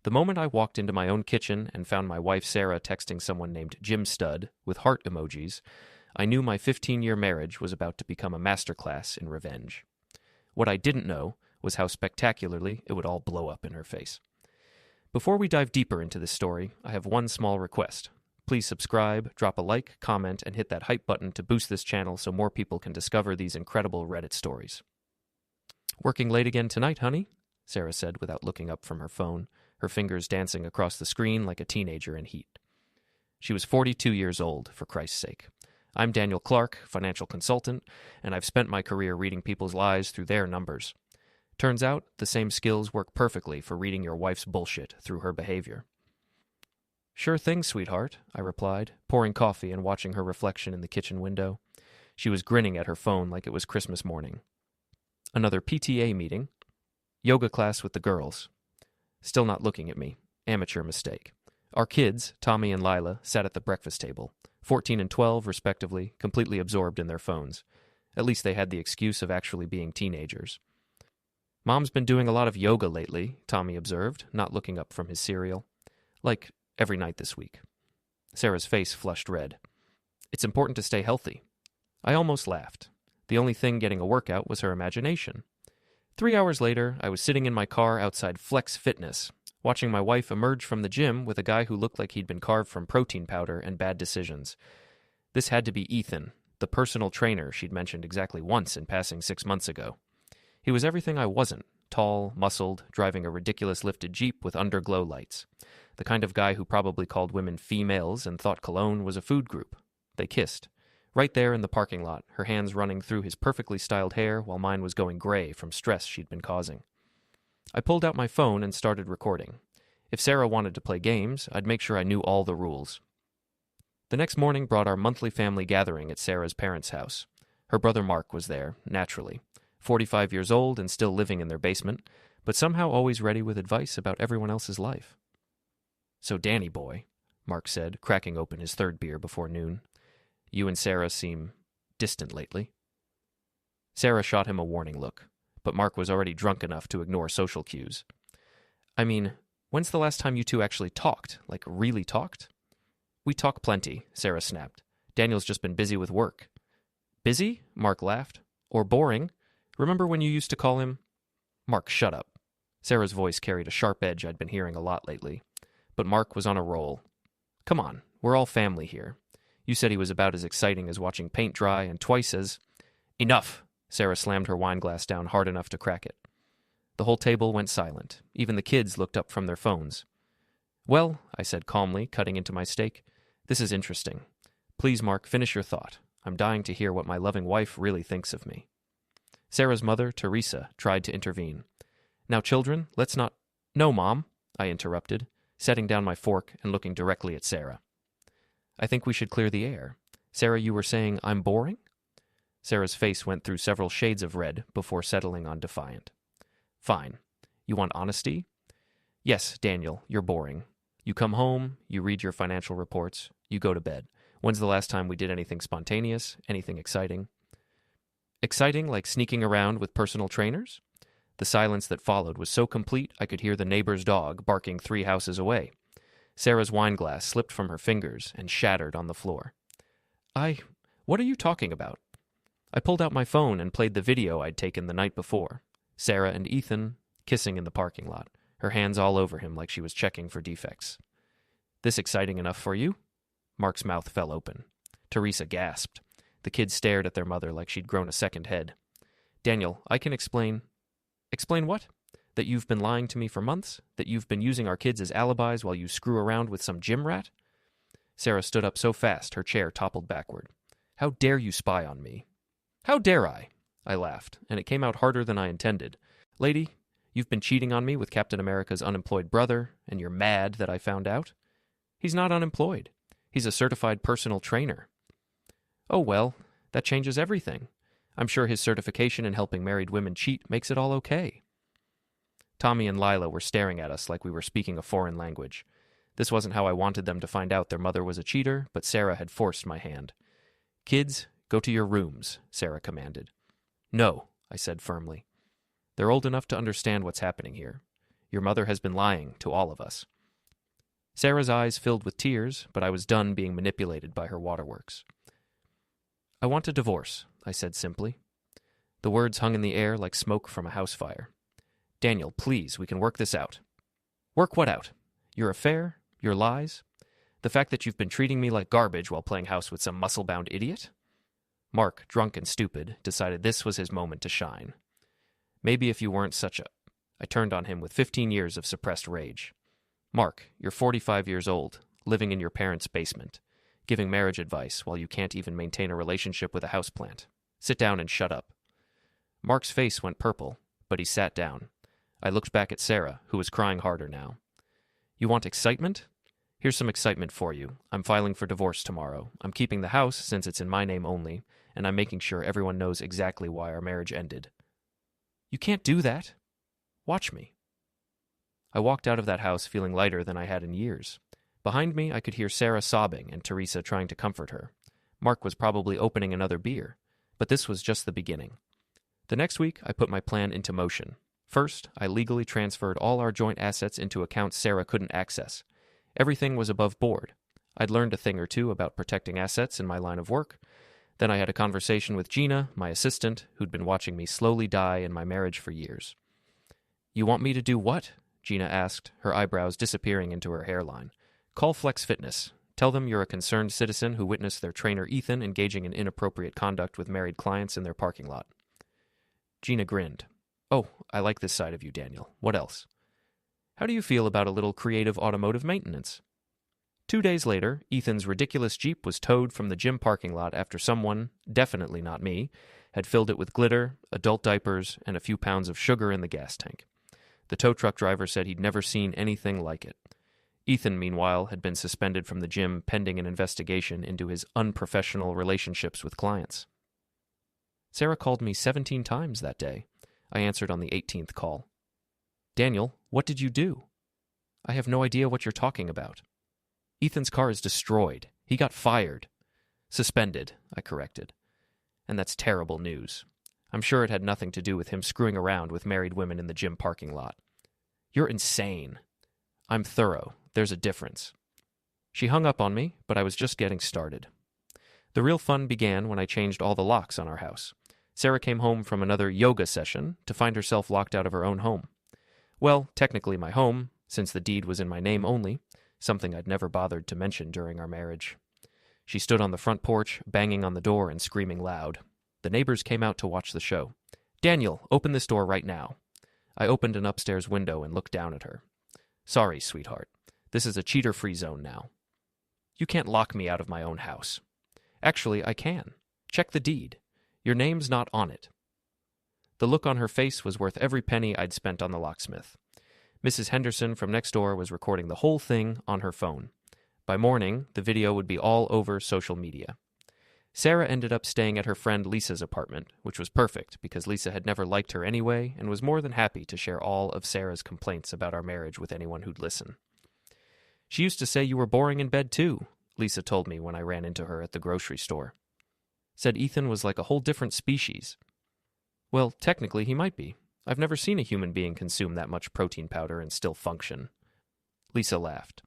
The moment I walked into my own kitchen and found my wife Sarah texting someone named Jim Stud with heart emojis, I knew my 15-year marriage was about to become a masterclass in revenge. What I didn't know was how spectacularly it would all blow up in her face. Before we dive deeper into this story, I have one small request. Please subscribe, drop a like, comment, and hit that hype button to boost this channel so more people can discover these incredible Reddit stories. "Working late again tonight, honey?" Sarah said without looking up from her phone, her fingers dancing across the screen like a teenager in heat. She was 42 years old, for Christ's sake. I'm Daniel Clark, financial consultant, and I've spent my career reading people's lives through their numbers. Turns out, the same skills work perfectly for reading your wife's bullshit through her behavior. "Sure thing, sweetheart," I replied, pouring coffee and watching her reflection in the kitchen window. She was grinning at her phone like it was Christmas morning. "Another PTA meeting. Yoga class with the girls." Still not looking at me. Amateur mistake. Our kids, Tommy and Lila, sat at the breakfast table, 14 and 12 respectively, completely absorbed in their phones. At least they had the excuse of actually being teenagers. "Mom's been doing a lot of yoga lately," Tommy observed, not looking up from his cereal. "Like every night this week." Sarah's face flushed red. "It's important to stay healthy." I almost laughed. The only thing getting a workout was her imagination. 3 hours later, I was sitting in my car outside Flex Fitness, watching my wife emerge from the gym with a guy who looked like he'd been carved from protein powder and bad decisions. This had to be Ethan, the personal trainer she'd mentioned exactly once in passing 6 months ago. He was everything I wasn't: tall, muscled, driving a ridiculous lifted Jeep with underglow lights. The kind of guy who probably called women females and thought cologne was a food group. They kissed. Right there in the parking lot, her hands running through his perfectly styled hair while mine was going gray from stress she'd been causing. I pulled out my phone and started recording. If Sarah wanted to play games, I'd make sure I knew all the rules. The next morning brought our monthly family gathering at Sarah's parents' house. Her brother Mark was there, naturally. 45 years old and still living in their basement, but somehow always ready with advice about everyone else's life. "So Danny boy," Mark said, cracking open his third beer before noon. "You and Sarah seem distant lately." Sarah shot him a warning look, but Mark was already drunk enough to ignore social cues. "I mean, when's the last time you two actually talked? Like, really talked?" "We talk plenty," Sarah snapped. "Daniel's just been busy with work." "Busy?" Mark laughed. "Or boring? Remember when you used to call him—" "Mark, shut up." Sarah's voice carried a sharp edge I'd been hearing a lot lately. But Mark was on a roll. "Come on, we're all family here. You said he was about as exciting as watching paint dry and twice as—" "Enough!" Sarah slammed her wine glass down hard enough to crack it. The whole table went silent. Even the kids looked up from their phones. "Well," I said calmly, cutting into my steak, "this is interesting. Please, Mark, finish your thought. I'm dying to hear what my loving wife really thinks of me." Sarah's mother, Teresa, tried to intervene. "Now, children, let's not—" "No, Mom," I interrupted, setting down my fork and looking directly at Sarah. "I think we should clear the air. Sarah, you were saying I'm boring?" Sarah's face went through several shades of red before settling on defiant. "Fine. You want honesty?" "Yes, Daniel, you're boring. You come home, you read your financial reports, you go to bed. When's the last time we did anything spontaneous, anything exciting?" "Exciting like sneaking around with personal trainers?" The silence that followed was so complete I could hear the neighbor's dog barking 3 houses away. Sarah's wine glass slipped from her fingers and shattered on the floor. What are you talking about?" I pulled out my phone and played the video I'd taken the night before. Sarah and Ethan kissing in the parking lot, her hands all over him like she was checking for defects. "This exciting enough for you?" Mark's mouth fell open. Teresa gasped. The kids stared at their mother like she'd grown a second head. "Daniel, I can explain—" "Explain what? That you've been lying to me for months? That you've been using our kids as alibis while you screw around with some gym rat?" Sarah stood up so fast her chair toppled backward. "How dare you spy on me?" "How dare I?" I laughed, and it came out harder than I intended. "Lady, you've been cheating on me with Captain America's unemployed brother, and you're mad that I found out?" "He's not unemployed. He's a certified personal trainer." "Oh, well, that changes everything. I'm sure his certification in helping married women cheat makes it all okay." Tommy and Lila were staring at us like we were speaking a foreign language. This wasn't how I wanted them to find out their mother was a cheater, but Sarah had forced my hand. "Kids, go to your rooms," Sarah commanded. "No," I said firmly. "They're old enough to understand what's happening here. Your mother has been lying to all of us." Sarah's eyes filled with tears, but I was done being manipulated by her waterworks. "I want a divorce," I said simply. The words hung in the air like smoke from a house fire. "Daniel, please, we can work this out." "Work what out? Your affair? Your lies? The fact that you've been treating me like garbage while playing house with some muscle-bound idiot?" Mark, drunk and stupid, decided this was his moment to shine. "Maybe if you weren't such a—" I turned on him with 15 years of suppressed rage. "Mark, you're 45 years old, living in your parents' basement, giving marriage advice while you can't even maintain a relationship with a houseplant. Sit down and shut up." Mark's face went purple, but he sat down. I looked back at Sarah, who was crying harder now. "You want excitement? Here's some excitement for you. I'm filing for divorce tomorrow. I'm keeping the house since it's in my name only, and I'm making sure everyone knows exactly why our marriage ended." "You can't do that. Watch me." I walked out of that house feeling lighter than I had in years. Behind me, I could hear Sarah sobbing and Teresa trying to comfort her. Mark was probably opening another beer, but this was just the beginning. The next week, I put my plan into motion. First, I legally transferred all our joint assets into accounts Sarah couldn't access. Everything was above board. I'd learned a thing or two about protecting assets in my line of work. Then I had a conversation with Gina, my assistant, who'd been watching me slowly die in my marriage for years. "You want me to do what?" Gina asked, her eyebrows disappearing into her hairline. "Call Flex Fitness. Tell them you're a concerned citizen who witnessed their trainer Ethan engaging in inappropriate conduct with married clients in their parking lot." Gina grinned. "Oh, I like this side of you, Daniel. What else?" "How do you feel about a little creative automotive maintenance?" 2 days later, Ethan's ridiculous Jeep was towed from the gym parking lot after someone, definitely not me, had filled it with glitter, adult diapers, and a few pounds of sugar in the gas tank. The tow truck driver said he'd never seen anything like it. Ethan, meanwhile, had been suspended from the gym pending an investigation into his unprofessional relationships with clients. Sarah called me 17 times that day. I answered on the 18th call. "Daniel, what did you do?" "I have no idea what you're talking about." "Ethan's car is destroyed. He got fired." "Suspended," I corrected. "And that's terrible news. I'm sure it had nothing to do with him screwing around with married women in the gym parking lot." "You're insane." "I'm thorough. There's a difference." She hung up on me, but I was just getting started. The real fun began when I changed all the locks on our house. Sarah came home from another yoga session to find herself locked out of her own home. Well, technically my home, since the deed was in my name only, something I'd never bothered to mention during our marriage. She stood on the front porch, banging on the door and screaming loud. The neighbors came out to watch the show. "Daniel, open this door right now." I opened an upstairs window and looked down at her. "Sorry, sweetheart. This is a cheater-free zone now." "You can't lock me out of my own house." "Actually, I can. Check the deed. Your name's not on it." The look on her face was worth every penny I'd spent on the locksmith. Mrs. Henderson from next door was recording the whole thing on her phone. By morning, the video would be all over social media. Sarah ended up staying at her friend Lisa's apartment, which was perfect because Lisa had never liked her anyway and was more than happy to share all of Sarah's complaints about our marriage with anyone who'd listen. "She used to say you were boring in bed too," Lisa told me when I ran into her at the grocery store. "Said Ethan was like a whole different species." "Well, technically he might be. I've never seen a human being consume that much protein powder and still function." Lisa laughed.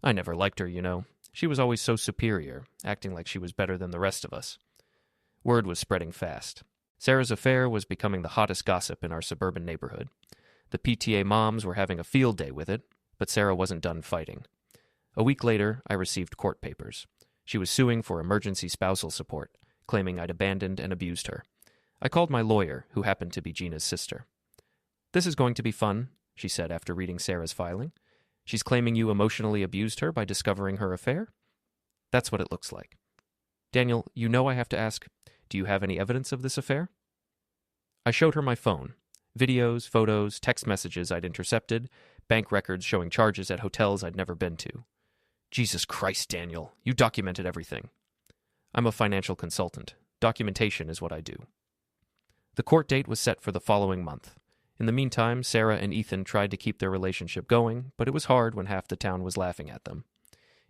"I never liked her, you know. She was always so superior, acting like she was better than the rest of us." Word was spreading fast. Sarah's affair was becoming the hottest gossip in our suburban neighborhood. The PTA moms were having a field day with it, but Sarah wasn't done fighting. A week later, I received court papers. She was suing for emergency spousal support, claiming I'd abandoned and abused her. I called my lawyer, who happened to be Gina's sister. "This is going to be fun," she said after reading Sarah's filing. "She's claiming you emotionally abused her by discovering her affair?" "That's what it looks like." "Daniel, you know I have to ask, do you have any evidence of this affair?" I showed her my phone. Videos, photos, text messages I'd intercepted, bank records showing charges at hotels I'd never been to. "Jesus Christ, Daniel, you documented everything." "I'm a financial consultant. Documentation is what I do." The court date was set for the following month. In the meantime, Sarah and Ethan tried to keep their relationship going, but it was hard when half the town was laughing at them.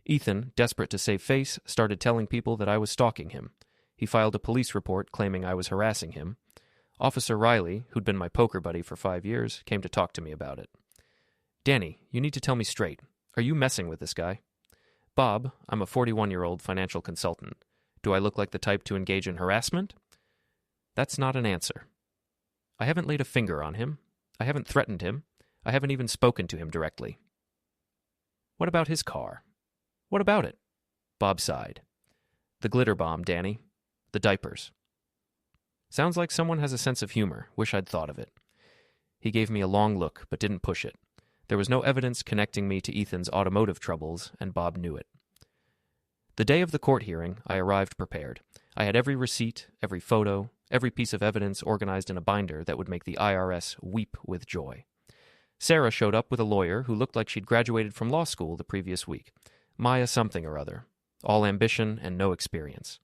Ethan, desperate to save face, started telling people that I was stalking him. He filed a police report claiming I was harassing him. Officer Riley, who'd been my poker buddy for 5 years, came to talk to me about it. Danny, you need to tell me straight. Are you messing with this guy? Bob, I'm a 41-year-old financial consultant. Do I look like the type to engage in harassment? That's not an answer. I haven't laid a finger on him. I haven't threatened him. I haven't even spoken to him directly. What about his car? What about it? Bob sighed. The glitter bomb, Danny. The diapers. Sounds like someone has a sense of humor. Wish I'd thought of it. He gave me a long look, but didn't push it. There was no evidence connecting me to Ethan's automotive troubles, and Bob knew it. The day of the court hearing, I arrived prepared. I had every receipt, every photo, every piece of evidence organized in a binder that would make the IRS weep with joy. Sarah showed up with a lawyer who looked like she'd graduated from law school the previous week. Maya something or other. All ambition and no experience.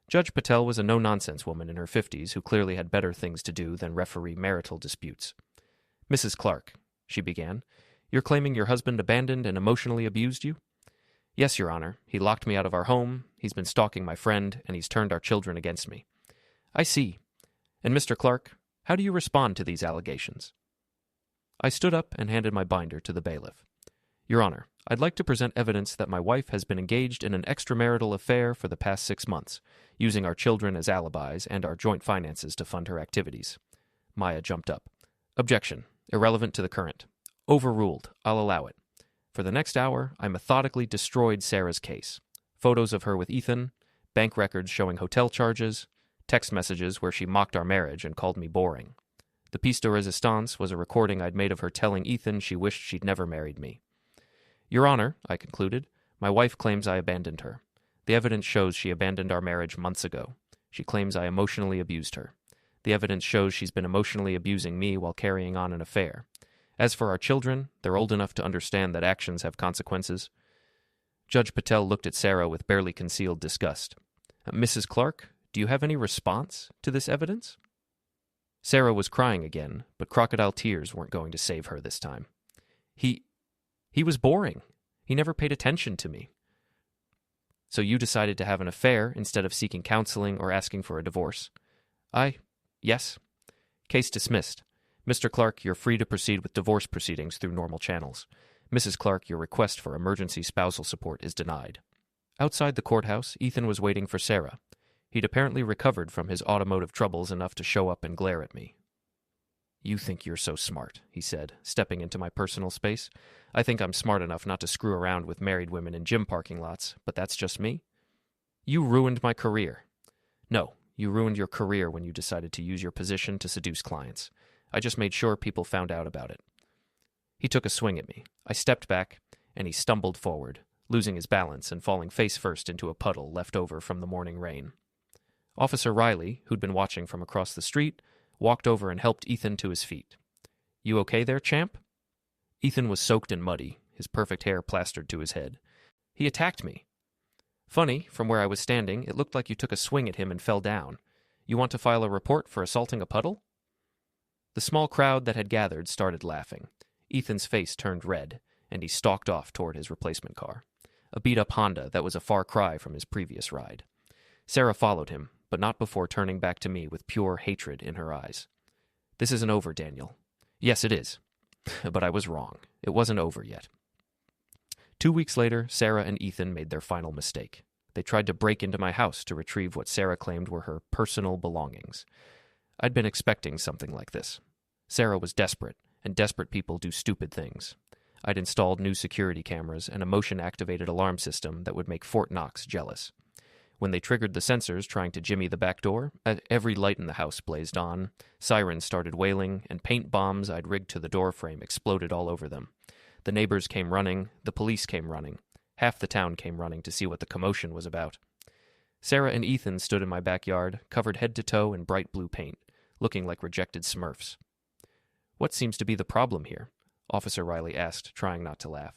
Judge Patel was a no-nonsense woman in her 50s who clearly had better things to do than referee marital disputes. Mrs. Clark, she began, you're claiming your husband abandoned and emotionally abused you? Yes, Your Honor. He locked me out of our home, he's been stalking my friend, and he's turned our children against me. I see. And Mr. Clark, how do you respond to these allegations? I stood up and handed my binder to the bailiff. Your Honor, I'd like to present evidence that my wife has been engaged in an extramarital affair for the past 6 months, using our children as alibis and our joint finances to fund her activities. Maya jumped up. Objection. Irrelevant to the current. Overruled. I'll allow it. For the next hour, I methodically destroyed Sarah's case. Photos of her with Ethan, bank records showing hotel charges, text messages where she mocked our marriage and called me boring. The piece de resistance was a recording I'd made of her telling Ethan she wished she'd never married me. Your Honor, I concluded, my wife claims I abandoned her. The evidence shows she abandoned our marriage months ago. She claims I emotionally abused her. The evidence shows she's been emotionally abusing me while carrying on an affair. As for our children, they're old enough to understand that actions have consequences. Judge Patel looked at Sarah with barely concealed disgust. Mrs. Clark, do you have any response to this evidence? Sarah was crying again, but crocodile tears weren't going to save her this time. He was boring. He never paid attention to me. So you decided to have an affair instead of seeking counseling or asking for a divorce? Yes. Case dismissed. Mr. Clark, you're free to proceed with divorce proceedings through normal channels. Mrs. Clark, your request for emergency spousal support is denied. Outside the courthouse, Ethan was waiting for Sarah. He'd apparently recovered from his automotive troubles enough to show up and glare at me. You think you're so smart, he said, stepping into my personal space. I think I'm smart enough not to screw around with married women in gym parking lots, but that's just me. You ruined my career. No, you ruined your career when you decided to use your position to seduce clients. I just made sure people found out about it. He took a swing at me. I stepped back, and he stumbled forward, losing his balance and falling face first into a puddle left over from the morning rain. Officer Riley, who'd been watching from across the street, walked over and helped Ethan to his feet. You okay there, champ? Ethan was soaked and muddy, his perfect hair plastered to his head. He attacked me. Funny, from where I was standing, it looked like you took a swing at him and fell down. You want to file a report for assaulting a puddle? The small crowd that had gathered started laughing. Ethan's face turned red, and he stalked off toward his replacement car, a beat-up Honda that was a far cry from his previous ride. Sarah followed him, but not before turning back to me with pure hatred in her eyes. This isn't over, Daniel. Yes, it is. But I was wrong. It wasn't over yet. 2 weeks later, Sarah and Ethan made their final mistake. They tried to break into my house to retrieve what Sarah claimed were her personal belongings. I'd been expecting something like this. Sarah was desperate, and desperate people do stupid things. I'd installed new security cameras and a motion-activated alarm system that would make Fort Knox jealous. When they triggered the sensors trying to jimmy the back door, every light in the house blazed on, sirens started wailing, and paint bombs I'd rigged to the door frame exploded all over them. The neighbors came running, the police came running. Half the town came running to see what the commotion was about. Sarah and Ethan stood in my backyard, covered head to toe in bright blue paint, looking like rejected Smurfs. What seems to be the problem here? Officer Riley asked, trying not to laugh.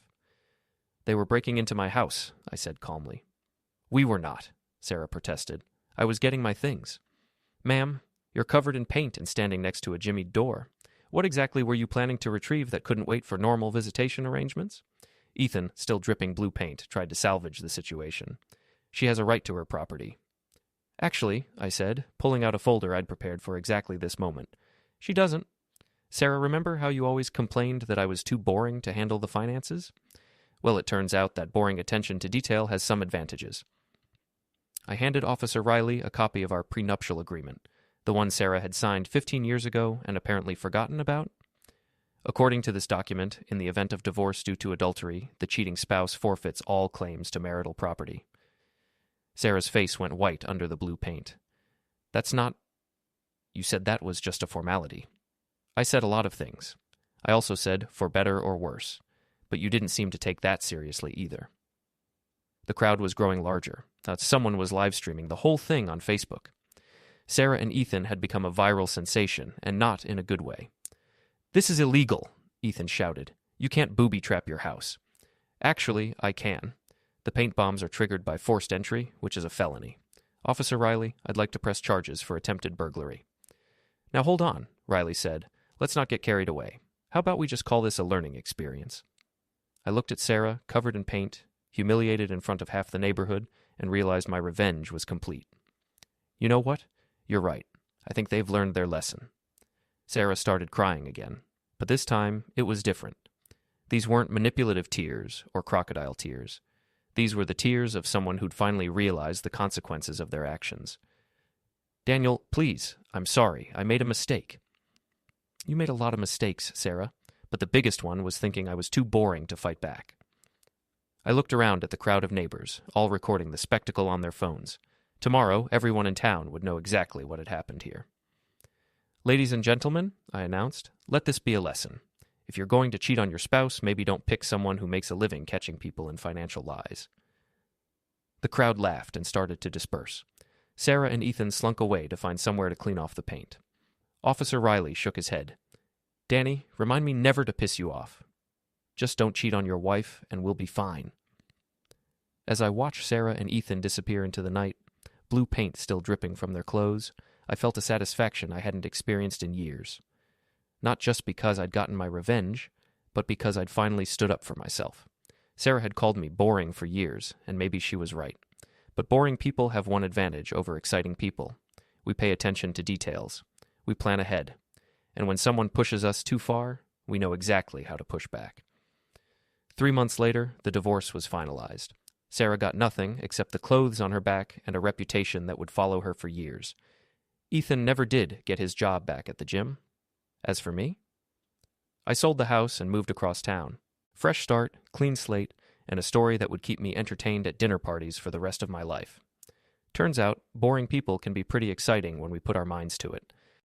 They were breaking into my house, I said calmly. We were not, Sarah protested. I was getting my things. Ma'am, you're covered in paint and standing next to a jimmied door. What exactly were you planning to retrieve that couldn't wait for normal visitation arrangements? Ethan, still dripping blue paint, tried to salvage the situation. She has a right to her property. Actually, I said, pulling out a folder I'd prepared for exactly this moment. She doesn't. Sarah, remember how you always complained that I was too boring to handle the finances? Well, it turns out that boring attention to detail has some advantages. I handed Officer Riley a copy of our prenuptial agreement, the one Sarah had signed 15 years ago and apparently forgotten about. According to this document, in the event of divorce due to adultery, the cheating spouse forfeits all claims to marital property. Sarah's face went white under the blue paint. That's not... You said that was just a formality. I said a lot of things. I also said, for better or worse. But you didn't seem to take that seriously either. The crowd was growing larger. Someone was live streaming the whole thing on Facebook. Sarah and Ethan had become a viral sensation, and not in a good way. "This is illegal," Ethan shouted. "You can't booby-trap your house." "Actually, I can. The paint bombs are triggered by forced entry, which is a felony. Officer Riley, I'd like to press charges for attempted burglary." "Now hold on," Riley said. "Let's not get carried away. How about we just call this a learning experience?" I looked at Sarah, covered in paint, humiliated in front of half the neighborhood, and realized my revenge was complete. "You know what? You're right. I think they've learned their lesson." Sarah started crying again, but this time it was different. These weren't manipulative tears or crocodile tears. These were the tears of someone who'd finally realized the consequences of their actions. "Daniel, please, I'm sorry. I made a mistake." "You made a lot of mistakes, Sarah, but the biggest one was thinking I was too boring to fight back." I looked around at the crowd of neighbors, all recording the spectacle on their phones. Tomorrow, everyone in town would know exactly what had happened here. "Ladies and gentlemen," I announced, "let this be a lesson. If you're going to cheat on your spouse, maybe don't pick someone who makes a living catching people in financial lies." The crowd laughed and started to disperse. Sarah and Ethan slunk away to find somewhere to clean off the paint. Officer Riley shook his head. "Danny, remind me never to piss you off. Just don't cheat on your wife, and we'll be fine." As I watched Sarah and Ethan disappear into the night, blue paint still dripping from their clothes, I felt a satisfaction I hadn't experienced in years. Not just because I'd gotten my revenge, but because I'd finally stood up for myself. Sarah had called me boring for years, and maybe she was right. But boring people have one advantage over exciting people. We pay attention to details. We plan ahead. And when someone pushes us too far, we know exactly how to push back. 3 months later, the divorce was finalized. Sarah got nothing except the clothes on her back and a reputation that would follow her for years. Ethan never did get his job back at the gym. As for me, I sold the house and moved across town. Fresh start, clean slate, and a story that would keep me entertained at dinner parties for the rest of my life. Turns out, boring people can be pretty exciting when we put our minds to it.